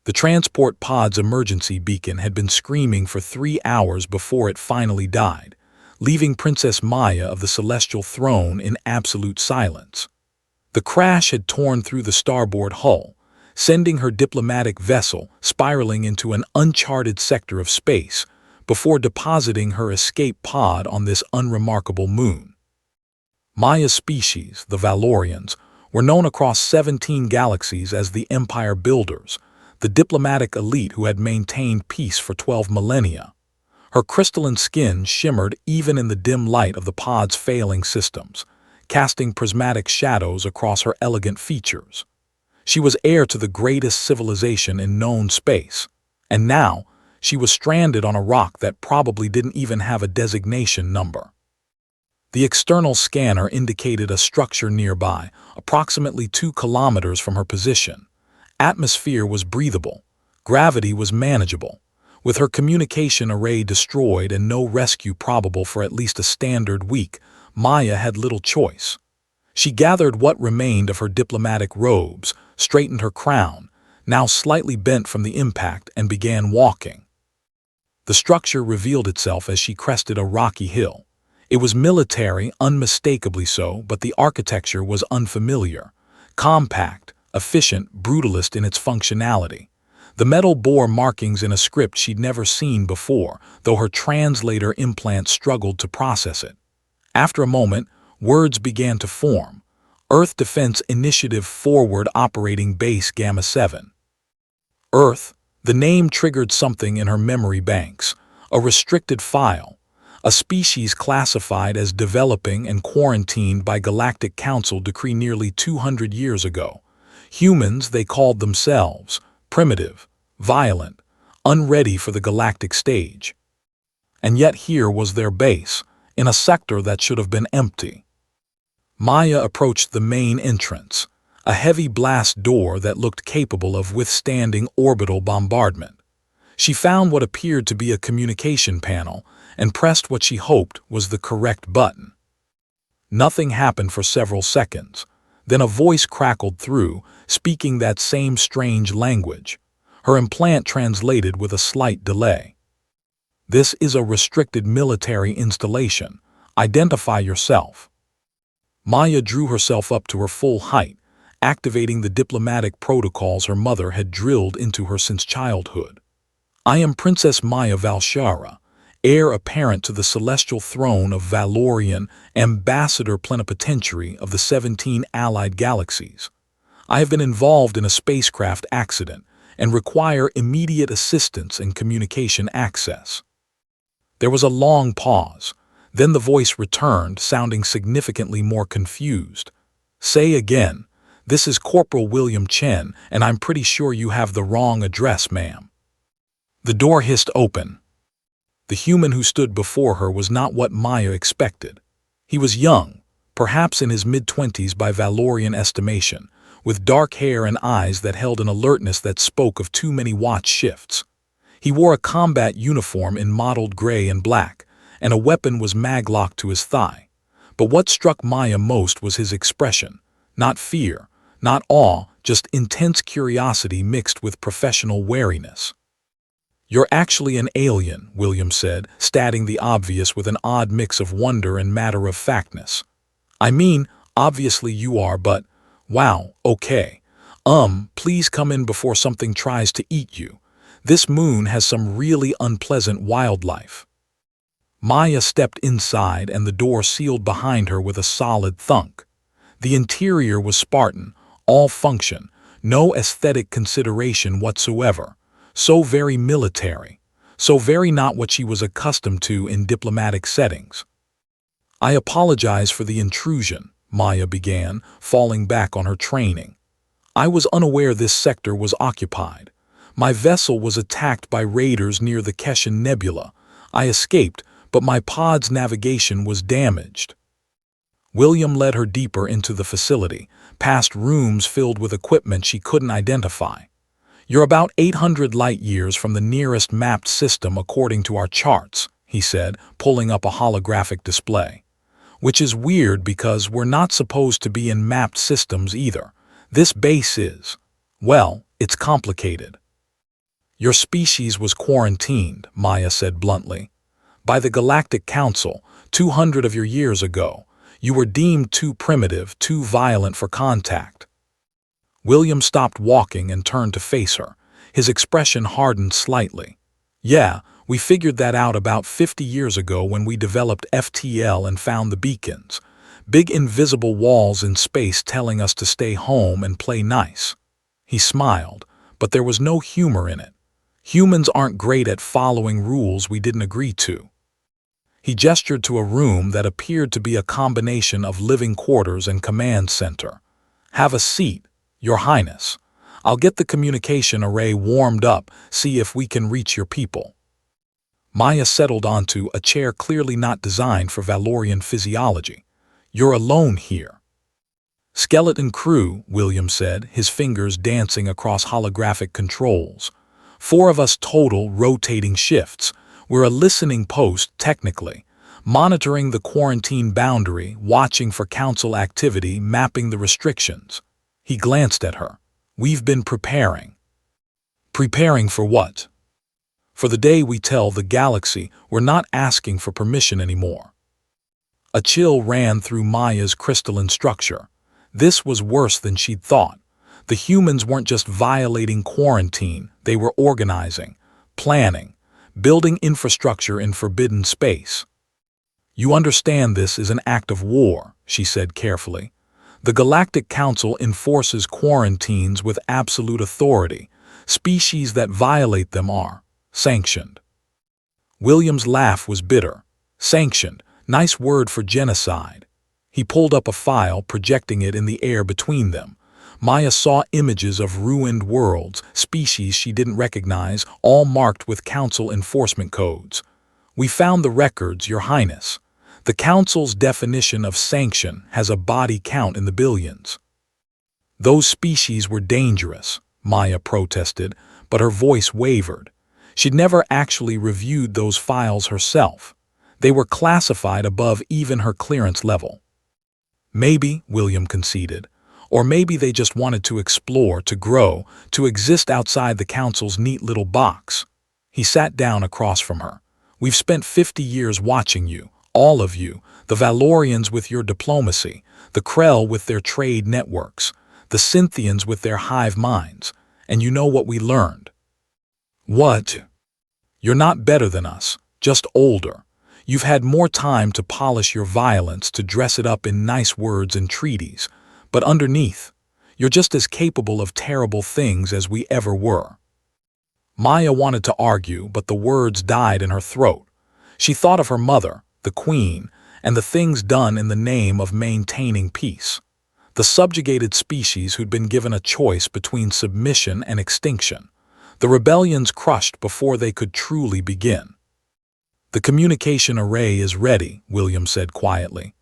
The transport pod's emergency beacon had been screaming for 3 hours before it finally died, leaving Princess Maya of the Celestial Throne in absolute silence. The crash had torn through the starboard hull, sending her diplomatic vessel spiraling into an uncharted sector of space before depositing her escape pod on this unremarkable moon. Maya's species, the Valorians, were known across 17 galaxies as the Empire Builders, the diplomatic elite who had maintained peace for 12 millennia. Her crystalline skin shimmered even in the dim light of the pod's failing systems, casting prismatic shadows across her elegant features. She was heir to the greatest civilization in known space, and now she was stranded on a rock that probably didn't even have a designation number. The external scanner indicated a structure nearby, approximately 2 kilometers from her position. Atmosphere was breathable, gravity was manageable. With her communication array destroyed and no rescue probable for at least a standard week, Maya had little choice. She gathered what remained of her diplomatic robes, straightened her crown, now slightly bent from the impact, and began walking. The structure revealed itself as she crested a rocky hill. It was military, unmistakably so, but the architecture was unfamiliar. Compact, efficient, brutalist in its functionality. The metal bore markings in a script she'd never seen before, though her translator implant struggled to process it. After a moment, words began to form. Earth Defense Initiative Forward Operating Base Gamma 7. Earth, the name triggered something in her memory banks. A restricted file. A species classified as developing and quarantined by Galactic Council decree nearly 200 years ago. Humans, they called themselves, primitive, violent, unready for the galactic stage. And yet here was their base, in a sector that should have been empty. Maya approached the main entrance, a heavy blast door that looked capable of withstanding orbital bombardment. She found what appeared to be a communication panel and pressed what she hoped was the correct button. Nothing happened for several seconds. Then a voice crackled through, speaking that same strange language. Her implant translated with a slight delay. "This is a restricted military installation. Identify yourself." Maya drew herself up to her full height, activating the diplomatic protocols her mother had drilled into her since childhood. "I am Princess Maya Valshara, heir apparent to the celestial throne of Valorian, ambassador plenipotentiary of the 17 allied galaxies. I have been involved in a spacecraft accident and require immediate assistance and communication access." There was a long pause. Then the voice returned, sounding significantly more confused. "Say again, this is Corporal William Chen, and I'm pretty sure you have the wrong address, ma'am." The door hissed open. The human who stood before her was not what Maya expected. He was young, perhaps in his mid-20s by Valorian estimation, with dark hair and eyes that held an alertness that spoke of too many watch shifts. He wore a combat uniform in mottled gray and black, and a weapon was mag-locked to his thigh. But what struck Maya most was his expression. Not fear, not awe, just intense curiosity mixed with professional wariness. "You're actually an alien," William said, stating the obvious with an odd mix of wonder and matter-of-factness. "I mean, obviously you are, but, wow, okay. Please come in before something tries to eat you. This moon has some really unpleasant wildlife." Maya stepped inside and the door sealed behind her with a solid thunk. The interior was Spartan, all function, no aesthetic consideration whatsoever. So very military, so very not what she was accustomed to in diplomatic settings. "I apologize for the intrusion," Maya began, falling back on her training. "I was unaware this sector was occupied. My vessel was attacked by raiders near the Keshan Nebula. I escaped, but my pod's navigation was damaged." William led her deeper into the facility, past rooms filled with equipment she couldn't identify. "You're about 800 light-years from the nearest mapped system according to our charts," he said, pulling up a holographic display. "Which is weird because we're not supposed to be in mapped systems either. This base is, well, it's complicated." Your species was quarantined, Maya said bluntly. By the Galactic Council, 200 of your years ago. You were deemed too primitive, too violent for contact. William stopped walking and turned to face her. His expression hardened slightly. Yeah, we figured that out about 50 years ago when we developed FTL and found the beacons. Big invisible walls in space telling us to stay home and play nice. He smiled, but there was no humor in it. Humans aren't great at following rules we didn't agree to. He gestured to a room that appeared to be a combination of living quarters and command center. Have a seat, Your Highness. I'll get the communication array warmed up, see if we can reach your people. Maya settled onto a chair clearly not designed for Valorian physiology. You're alone here. Skeleton crew, William said, his fingers dancing across holographic controls. 4 of us total, rotating shifts. We're a listening post, technically, monitoring the quarantine boundary, watching for council activity, mapping the restrictions. He glanced at her. We've been preparing. Preparing for what? For the day we tell the galaxy we're not asking for permission anymore. A chill ran through Maya's crystalline structure. This was worse than she'd thought. The humans weren't just violating quarantine, they were organizing, planning, building infrastructure in forbidden space. You understand this is an act of war, she said carefully. The Galactic Council enforces quarantines with absolute authority. Species that violate them are sanctioned. William's laugh was bitter. Sanctioned, nice word for genocide. He pulled up a file, projecting it in the air between them. Maya saw images of ruined worlds, species she didn't recognize, all marked with Council enforcement codes. We found the records, Your Highness. The Council's definition of sanction has a body count in the billions. Those species were dangerous, Maya protested, but her voice wavered. She'd never actually reviewed those files herself. They were classified above even her clearance level. Maybe, William conceded. Or maybe they just wanted to explore, to grow, to exist outside the Council's neat little box. He sat down across from her. We've spent 50 years watching you, all of you, the Valorians with your diplomacy, the Krell with their trade networks, the Cynthians with their hive minds, and you know what we learned. What? You're not better than us, just older. You've had more time to polish your violence, to dress it up in nice words and treaties. But underneath, you're just as capable of terrible things as we ever were. Maya wanted to argue, but the words died in her throat. She thought of her mother, the Queen, and the things done in the name of maintaining peace. The subjugated species who'd been given a choice between submission and extinction. The rebellions crushed before they could truly begin. The communication array is ready, William said quietly.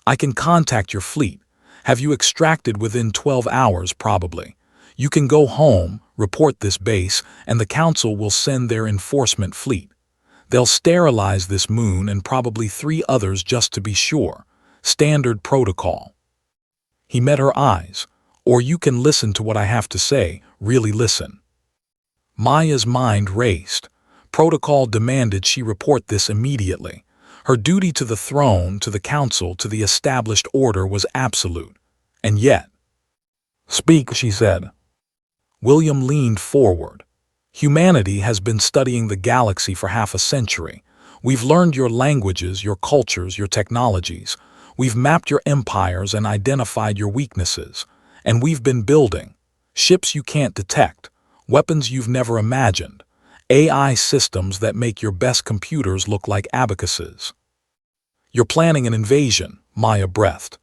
I can contact your fleet. Have you extracted within 12 hours, probably. You can go home, report this base, and the Council will send their enforcement fleet. They'll sterilize this moon and probably 3 others just to be sure. Standard protocol. He met her eyes. Or you can listen to what I have to say, really listen. Maya's mind raced. Protocol demanded she report this immediately. Her duty to the throne, to the Council, to the established order was absolute. And yet... Speak, she said. William leaned forward. Humanity has been studying the galaxy for half a century. We've learned your languages, your cultures, your technologies. We've mapped your empires and identified your weaknesses. And we've been building. Ships you can't detect. Weapons you've never imagined. AI systems that make your best computers look like abacuses. You're planning an invasion, Maya breathed.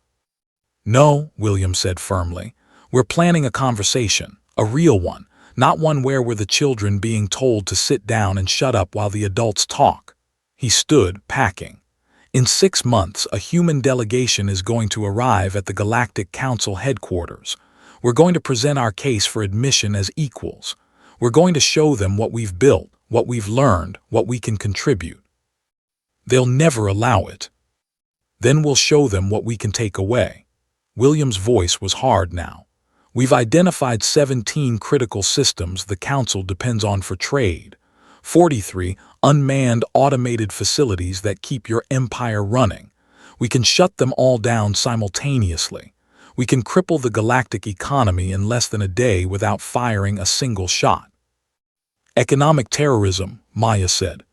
No, William said firmly. We're planning a conversation, a real one, not one where we're the children being told to sit down and shut up while the adults talk. He stood, packing. In 6 months, a human delegation is going to arrive at the Galactic Council headquarters. We're going to present our case for admission as equals. We're going to show them what we've built, what we've learned, what we can contribute. They'll never allow it. Then we'll show them what we can take away. William's voice was hard now. We've identified 17 critical systems the Council depends on for trade, 43 unmanned automated facilities that keep your empire running. We can shut them all down simultaneously. We can cripple the galactic economy in less than a day without firing a single shot. Economic terrorism, Maya said.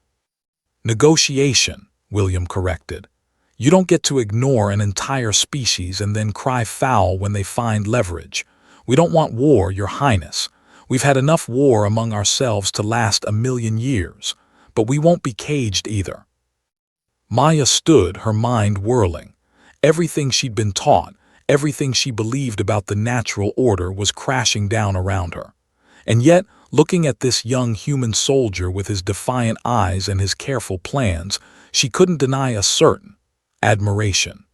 Negotiation, William corrected. You don't get to ignore an entire species and then cry foul when they find leverage. We don't want war, Your Highness. We've had enough war among ourselves to last 1,000,000 years, but we won't be caged either. Maya stood, her mind whirling. Everything she'd been taught, everything she believed about the natural order was crashing down around her. And yet, looking at this young human soldier with his defiant eyes and his careful plans, she couldn't deny a certain admiration.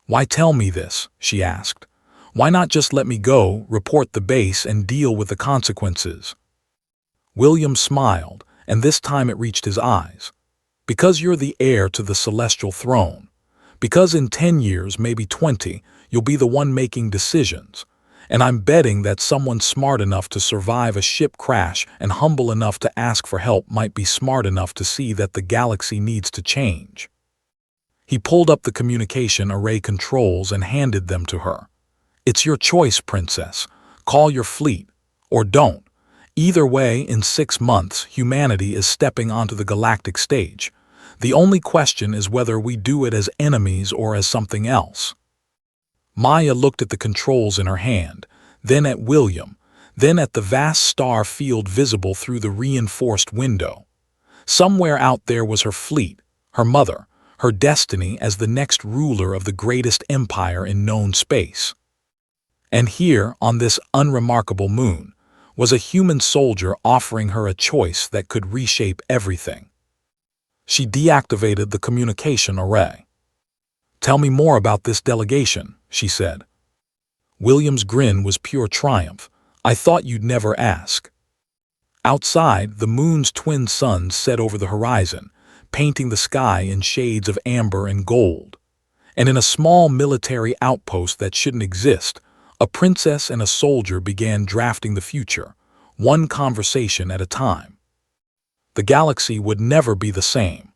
"Why tell me this?" she asked. "Why not just let me go, report the base, and deal with the consequences?" William smiled, and this time it reached his eyes. "Because you're the heir to the celestial throne. Because in 10 years, maybe 20, you'll be the one making decisions. And I'm betting that someone smart enough to survive a ship crash and humble enough to ask for help might be smart enough to see that the galaxy needs to change." He pulled up the communication array controls and handed them to her. "It's your choice, Princess. Call your fleet, or don't. Either way, in 6 months, humanity is stepping onto the galactic stage. The only question is whether we do it as enemies or as something else." Maya looked at the controls in her hand, then at William, then at the vast star field visible through the reinforced window. Somewhere out there was her fleet, her mother, her destiny as the next ruler of the greatest empire in known space. And here, on this unremarkable moon, was a human soldier offering her a choice that could reshape everything. She deactivated the communication array. "Tell me more about this delegation," she said. William's grin was pure triumph. "I thought you'd never ask." Outside, the moon's twin suns set over the horizon, painting the sky in shades of amber and gold. And in a small military outpost that shouldn't exist, a princess and a soldier began drafting the future, one conversation at a time. The galaxy would never be the same.